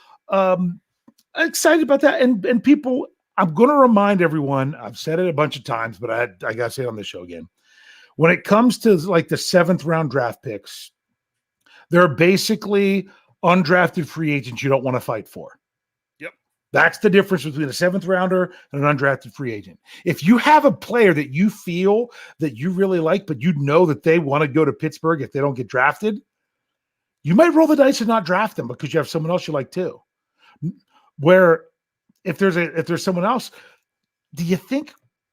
excited about that. And people, I'm going to remind everyone, I've said it a bunch of times, but I got to say it on the show again. When it comes to like the 7th round draft picks, they're basically undrafted free agents you don't want to fight for. Yep. That's the difference between a 7th rounder and an undrafted free agent. If you have a player that you feel that you really like, but you know that they want to go to Pittsburgh if they don't get drafted, you might roll the dice and not draft them because you have someone else you like too. Where if there's someone else, do you think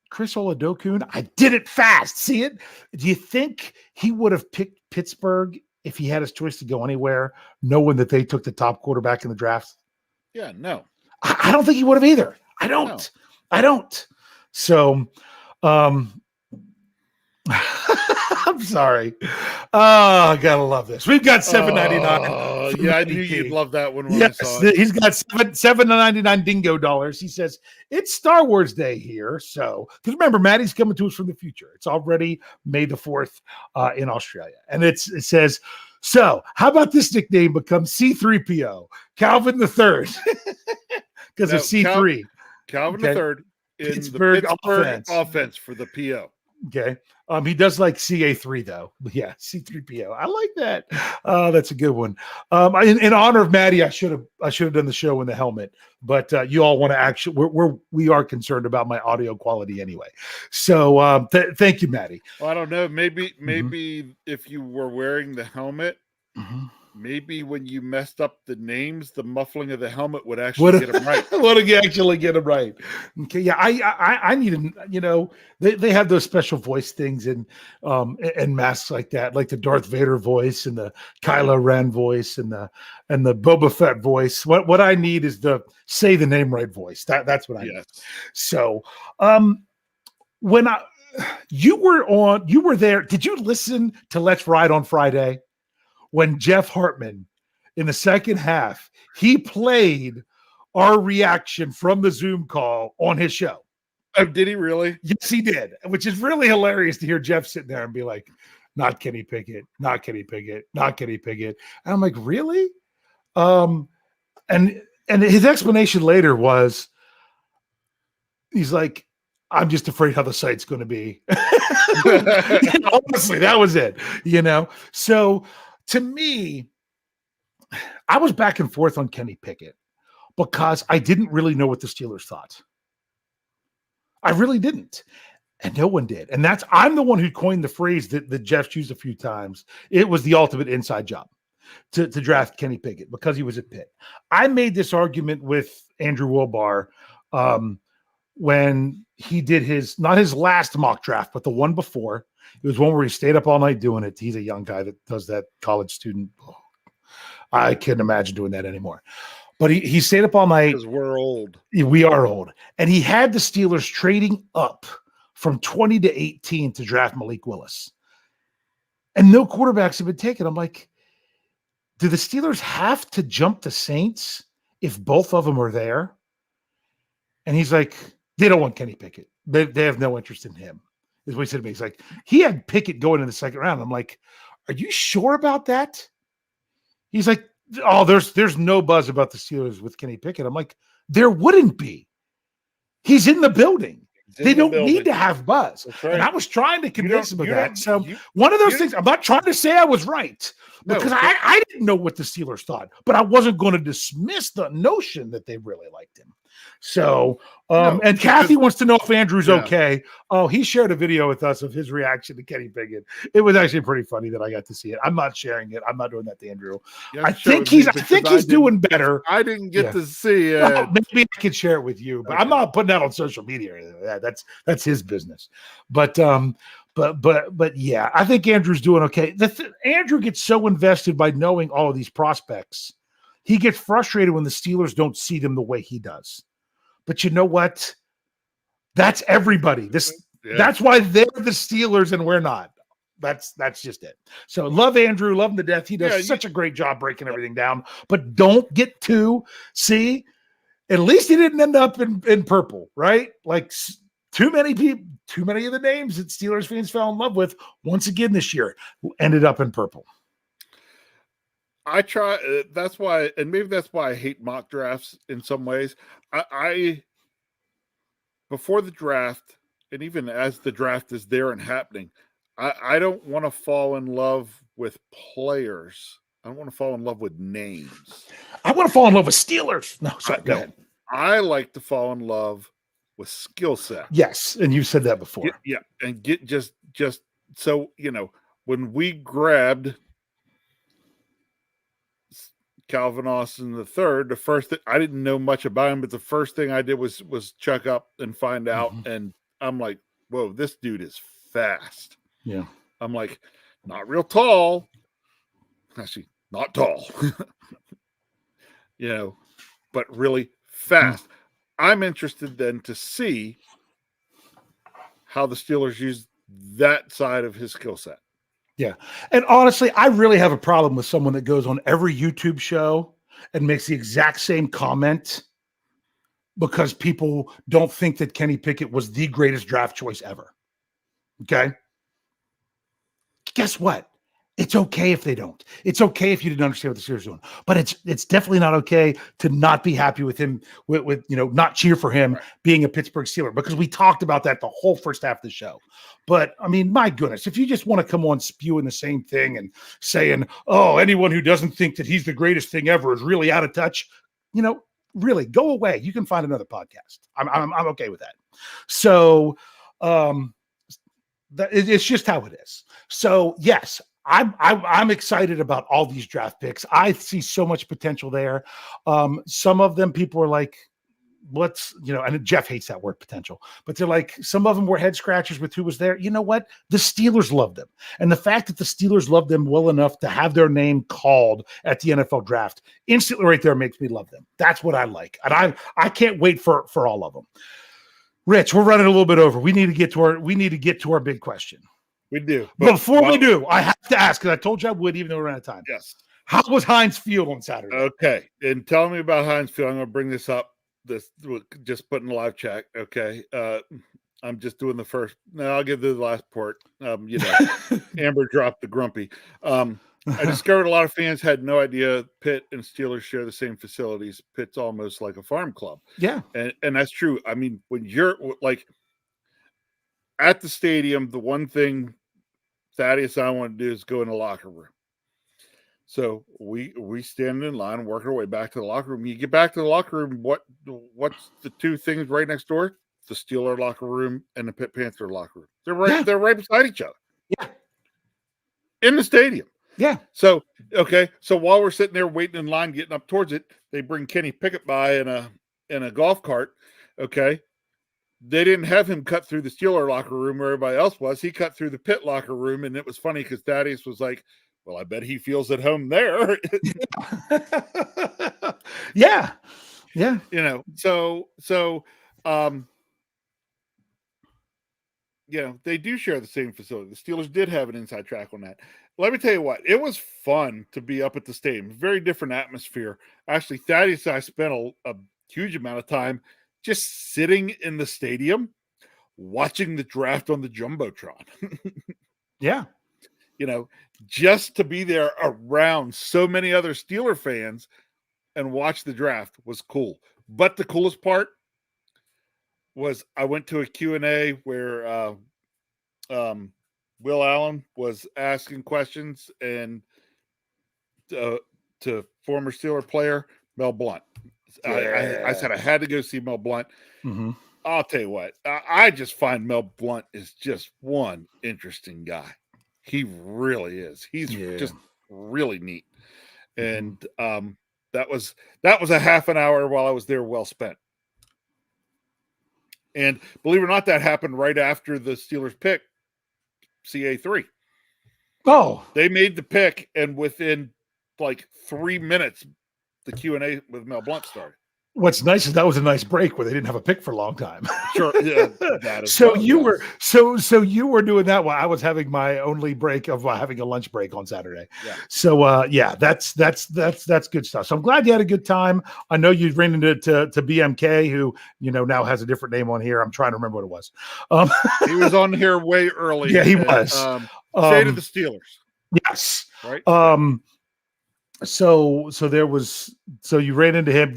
Chris Oladukon, I did it fast, see it? Do you think he would have picked Pittsburgh if he had his choice to go anywhere, knowing that they took the top quarterback in the draft? Yeah, no. I don't think he would have either. I don't. No. I don't. So, I'm sorry. Oh, I gotta love this. We've got $7.99. Yeah, I knew you'd love that one when I saw it. He's got $7.99 dingo dollars. He says it's Star Wars Day here. So, because remember, Maddie's coming to us from the future. It's already May the 4th in Australia, and it says. So, how about this nickname becomes C3PO, Calvin the Third, because of C3. Calvin the Third in Pittsburgh the Pittsburgh offense for the PO. Okay. He does like CA3 though. Yeah, C3PO. I like that. That's a good one. In honor of Maddie, I should have done the show in the helmet, but you all want to actually we are concerned about my audio quality anyway. So thank you, Maddie. Well, I don't know. Maybe if you were wearing the helmet, maybe when you messed up the names, the muffling of the helmet would actually get them right. Would actually get them right. Okay, yeah, I need to, they have those special voice things and masks like that, like the Darth Vader voice and the Kylo Ren voice and the Boba Fett voice. What I need is the say the name right voice. That's what I need. So, when you were there, did you listen to Let's Ride on Friday? When Jeff Hartman, in the second half, he played our reaction from the Zoom call on his show. Oh, did he really? Yes, he did, which is really hilarious to hear Jeff sitting there and be like, not Kenny Pickett, not Kenny Pickett, not Kenny Pickett. And I'm like, really? And his explanation later was, he's like, I'm just afraid how the site's going to be. Honestly, that was it, So, to me, I was back and forth on Kenny Pickett because I didn't really know what the Steelers thought. I really didn't. And no one did. And I'm the one who coined the phrase that Jeff's used a few times. It was the ultimate inside job to draft Kenny Pickett because he was at Pitt. I made this argument with Andrew Wilbar when he did not his last mock draft, but the one before. It was one where he stayed up all night doing it. He's a young guy that does that, college student. I couldn't imagine doing that anymore. But he stayed up all night. Because we're old. We are old. And he had the Steelers trading up from 20 to 18 to draft Malik Willis. And no quarterbacks have been taken. I'm like, do the Steelers have to jump the Saints if both of them are there? And he's like, they don't want Kenny Pickett. They have no interest in him. Is what he said to me. He's like, he had Pickett going in the second round. I'm like, are you sure about that? He's like, oh, there's no buzz about the Steelers with Kenny Pickett. I'm like, there wouldn't be. He's in the building. They don't need to have buzz. Right. And I was trying to convince him of that. So one of those things, I'm not trying to say I was right because I didn't know what the Steelers thought, but I wasn't going to dismiss the notion that they really liked him. So, and Kathy wants to know if Andrew's okay. Oh, he shared a video with us of his reaction to Kenny Pickett. It was actually pretty funny that I got to see it. I'm not sharing it. I'm not doing that to Andrew. I think he's doing better. I didn't get to see it. Well, maybe I could share it with you, but I'm not putting that on social media or anything like that. That's his business. But yeah, I think Andrew's doing okay. Andrew gets so invested by knowing all of these prospects. He gets frustrated when the Steelers don't see them the way he does. But you know what? That's everybody. That's why they're the Steelers and we're not. That's just it. So love Andrew, love him to death. He does such a great job breaking everything down. But don't get see. At least he didn't end up in purple, right? Like too many people, too many of the names that Steelers fans fell in love with once again this year ended up in purple. I try. That's why, and maybe that's why I hate mock drafts in some ways. I before the draft, and even as the draft is there and happening, I don't want to fall in love with players. I don't want to fall in love with names. I want to fall in love with Steelers. No, sorry, go ahead. I like to fall in love with skill set. Yes, and you've said that before. And get just so when we grabbed Calvin Austin III, the first thing, I didn't know much about him, but the first thing I did was check up and find out, and I'm like, whoa, this dude is fast. Yeah. I'm like, not real tall. Actually, not tall. But really fast. I'm interested then to see how the Steelers use that side of his skill set. Yeah. And honestly, I really have a problem with someone that goes on every YouTube show and makes the exact same comment because people don't think that Kenny Pickett was the greatest draft choice ever. Okay. Guess what? It's okay if they don't. It's okay if you didn't understand what the Steelers are doing, but it's definitely not okay to not be happy with him, with not cheer for him being a Pittsburgh Steeler, because we talked about that the whole first half of the show. But I mean, my goodness, if you just want to come on spewing the same thing and saying, oh, anyone who doesn't think that he's the greatest thing ever is really out of touch, really go away. You can find another podcast. I'm okay with that. So it's just how it is. So yes, I'm excited about all these draft picks. I see so much potential there. Some of them people are like, and Jeff hates that word potential, but they're like, some of them were head scratchers with who was there. You know what? The Steelers love them. And the fact that the Steelers love them well enough to have their name called at the NFL draft instantly right there makes me love them. That's what I like. And I can't wait for all of them. Rich, we're running a little bit over. We need to get to our big question. We do. Before we do, I have to ask, because I told you I would, even though we're out of time. Yes. How was Heinz Field on Saturday? Okay. And tell me about Heinz Field. I'm going to bring this up. Just put in the live chat. Okay. I'm just doing the first. No, I'll give the last part. Amber dropped the grumpy. I discovered a lot of fans had no idea Pitt and Steelers share the same facilities. Pitt's almost like a farm club. Yeah. And that's true. I mean, when you're like at the stadium, the one thing Thaddeus and I want to do is go in the locker room. So we stand in line, work our way back to the locker room. You get back to the locker room, what's the two things right next door? The Steeler locker room and the Pitt Panther locker room. They're right beside each other. Yeah. In the stadium. Yeah. So while we're sitting there waiting in line, getting up towards it, they bring Kenny Pickett by in a golf cart. Okay. They didn't have him cut through the Steeler locker room where everybody else was. He cut through the Pitt locker room, and it was funny because Thaddeus was like, well, I bet he feels at home there. Yeah. Yeah. They do share the same facility. The Steelers did have an inside track on that. Let me tell you what, it was fun to be up at the stadium. Very different atmosphere. Actually, Thaddeus and I spent a huge amount of time just sitting in the stadium watching the draft on the Jumbotron. Yeah. Just to be there around so many other Steeler fans and watch the draft was cool. But the coolest part was I went to a Q&A where Will Allen was asking questions and to former Steeler player Mel Blount. Yeah. I said I had to go see Mel Blount. Mm-hmm. I'll tell you what, I just find Mel Blount is just one interesting guy. He really is. He's just really neat. And that was a half an hour while I was there well spent. And believe it or not, that happened right after the Steelers pick CA3. Oh, they made the pick, and within like 3 minutes, the Q&A with Mel Blount started. What's nice is that was a nice break where they didn't have a pick for a long time. Sure. Yeah, that is so you were doing that while I was having my only break of having a lunch break on Saturday. Yeah. So that's good stuff. So I'm glad you had a good time. I know you ran into to BMK, who now has a different name on here. I'm trying to remember what it was. He was on here way early. Yeah, he was. State of the Steelers. Yes. Right. So you ran into him.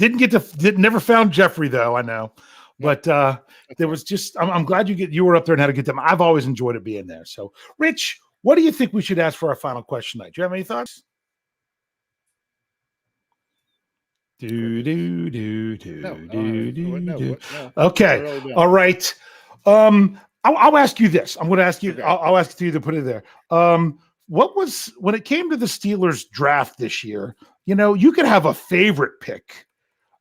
Never found Jeffrey though. I know, but there was just. I'm glad you were up there and had a good time. I've always enjoyed it being there. So, Rich, what do you think we should ask for our final question tonight? Do you have any thoughts? No. Okay. All right. I'll ask you this. I'm going to ask you. Okay. I'll ask you to put it there. What was when it came to the Steelers draft this year? You could have a favorite pick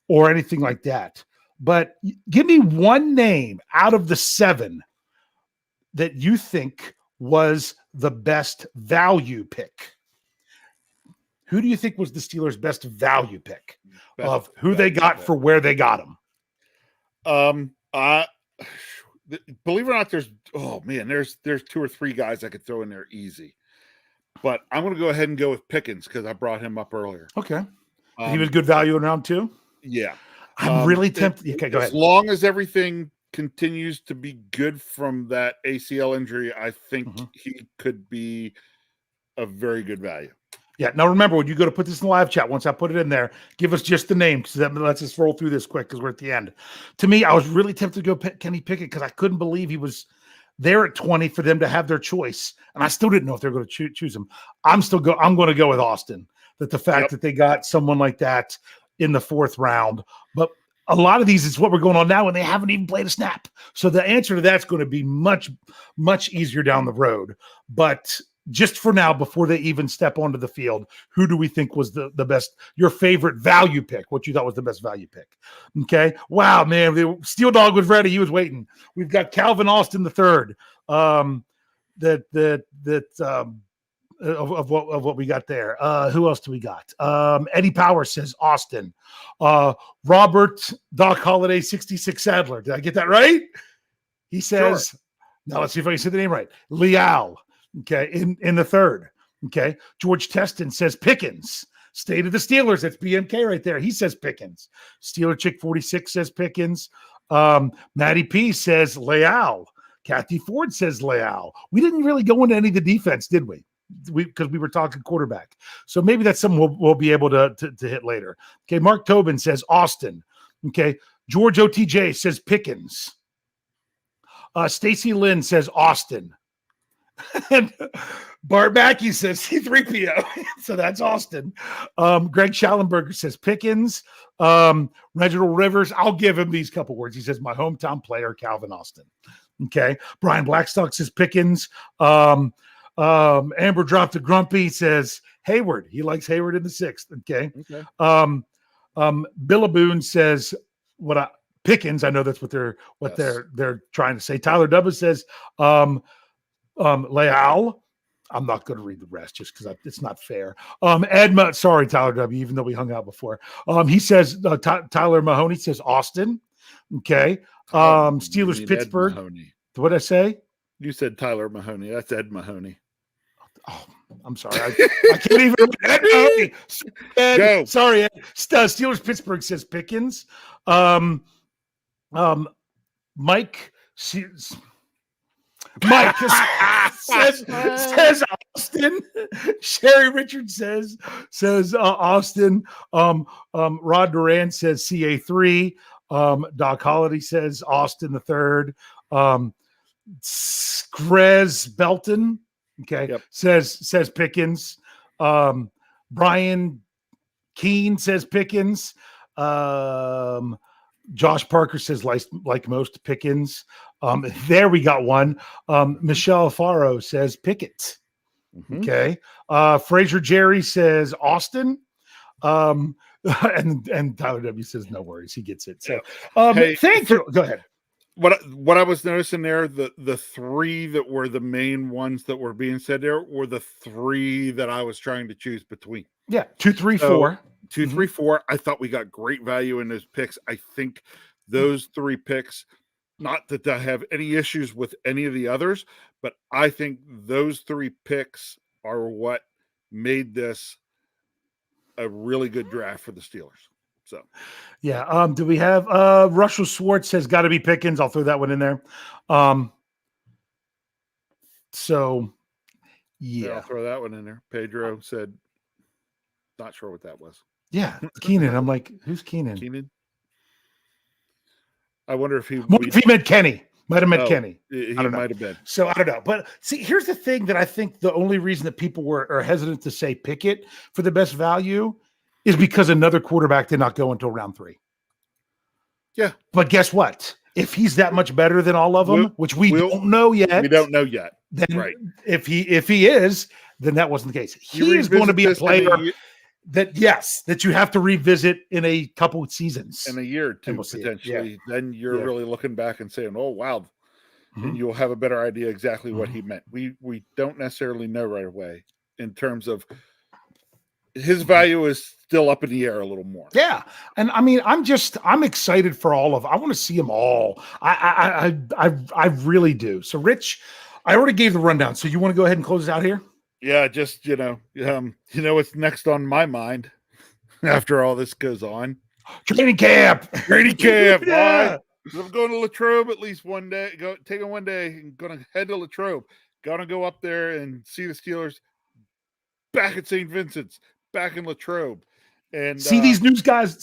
or anything like that, but give me one name out of the 7 that you think was the best value pick. Who do you think was the Steelers' best value pick of who they got for where they got him? Believe it or not, there's 2 or 3 guys I could throw in there easy. But I'm going to go ahead and go with Pickens because I brought him up earlier. Okay. He was good value in round 2? Yeah. I'm really tempted. Okay, go ahead. As long as everything continues to be good from that ACL injury, I think he could be a very good value. Yeah. Now, remember, when you go to put this in the live chat, once I put it in there, give us just the name because that lets us roll through this quick because we're at the end. To me, I was really tempted to go Kenny Pickett because I couldn't believe he was there at 20 for them to have their choice. And I still didn't know if they were going to choose him. I'm going to go with Austin. That the fact that they got someone like that in the 4th round. But a lot of these is what we're going on now, and they haven't even played a snap. So the answer to that's going to be much, much easier down the road. But just for now, before they even step onto the field, who do we think was the best, your favorite value pick, what you thought was the best value pick? Okay. Wow, man. The Steel Dog was ready. He was waiting. We've got Calvin Austin III. Of what we got there. Who else do we got? Eddie Power says Austin. Robert Doc Holiday 66 Sadler. Did I get that right? He says, sure. Now let's see if I can say the name right. Leal. Okay, in the 3rd. Okay. George Teston says Pickens. State of the Steelers. That's BMK right there. He says Pickens. Steeler Chick 46 says Pickens. Matty P says Leal. Kathy Ford says Leal. We didn't really go into any of the defense, did we? Because we were talking quarterback. So maybe that's something we'll be able to hit later. Okay. Mark Tobin says Austin. Okay. George OTJ says Pickens. Stacy Lynn says Austin. And Bart Mackey says C3PO. So that's Austin. Greg Schallenberger says Pickens. Reginald Rivers, I'll give him these couple words. He says my hometown player, Calvin Austin. Okay. Brian Blackstock says Pickens. Amber dropped a grumpy, says Hayward. He likes Hayward in the 6th. Okay. Billaboon says Pickens. I know that's what they're trying to say. Tyler Dubba says Leal. I'm not going to read the rest just because it's not fair. Edma, sorry, Tyler W. Even though we hung out before, he says Tyler Mahoney says Austin. Okay. Steelers Pittsburgh. What did I say? You said Tyler Mahoney. That's Ed Mahoney. Oh, I'm sorry. I can't even. Ed Mahoney. Ed, sorry, Ed. Steelers Pittsburgh says Pickens. Mike says Austin. Sherry Richards says Austin. Rod Duran says CA3. Doc Holliday says Austin the 3rd. Grez Belton, says Pickens. Brian Keene says Pickens. Josh Parker says like most Pickens. There we got one. Michelle Faro says Pickett. Okay. Fraser Jerry says Austin. And Tyler W says no worries, he gets it. So thank you. Go ahead. What I was noticing there, the 3 that were the main ones that were being said there were the 3 that I was trying to choose between. Yeah, 2, 3, 4. 2, 3, 4. I thought we got great value in those picks. I think those 3 picks, not that I have any issues with any of the others, but I think those 3 picks are what made this a really good draft for the Steelers. So, yeah. Do we have Russell Schwartz has got to be Pickens? I'll throw that one in there. Yeah, I'll throw that one in there. Pedro said Not sure what that was. Yeah, Keenan. I'm like, who's Keenan? Keenan. I wonder if he meant Kenny. Might have meant Kenny. He might have been. So I don't know. But see, here's the thing that I think the only reason that people are hesitant to say Pickett for the best value is because another quarterback did not go until round 3. Yeah. But guess what? If he's that much better than all of them, which we don't know yet. We don't know yet. Then right. If he is, then that wasn't the case. He is going to be a player that you have to revisit in a couple of seasons. In a year or two, potentially. Then you're really looking back and saying, oh, wow. And you'll have a better idea exactly what he meant. We don't necessarily know right away in terms of his value is still up in the air a little more. Yeah. And I mean, I'm excited for all of, I want to see them all. I really do. So Rich, I already gave the rundown. So you want to go ahead and close it out here? Yeah. Just, what's next on my mind after all this goes on? Training camp. Yeah. I'm going to Latrobe at least one day. Taking one day and going to head to Latrobe. Going to go up there and see the Steelers back at St. Vincent's, back in Latrobe, and see these new guys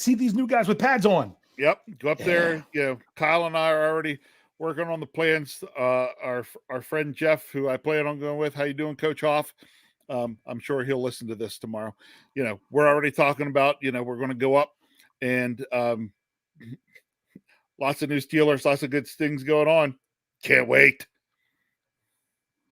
with pads on. Yep, go up there. Kyle and I are already working on the plans. Our friend Jeff, who I plan on going with. How you doing, Coach Hoff? I'm sure he'll listen to this tomorrow. We're already talking about. We're going to go up and. Lots of new Steelers, lots of good things going on. Can't wait.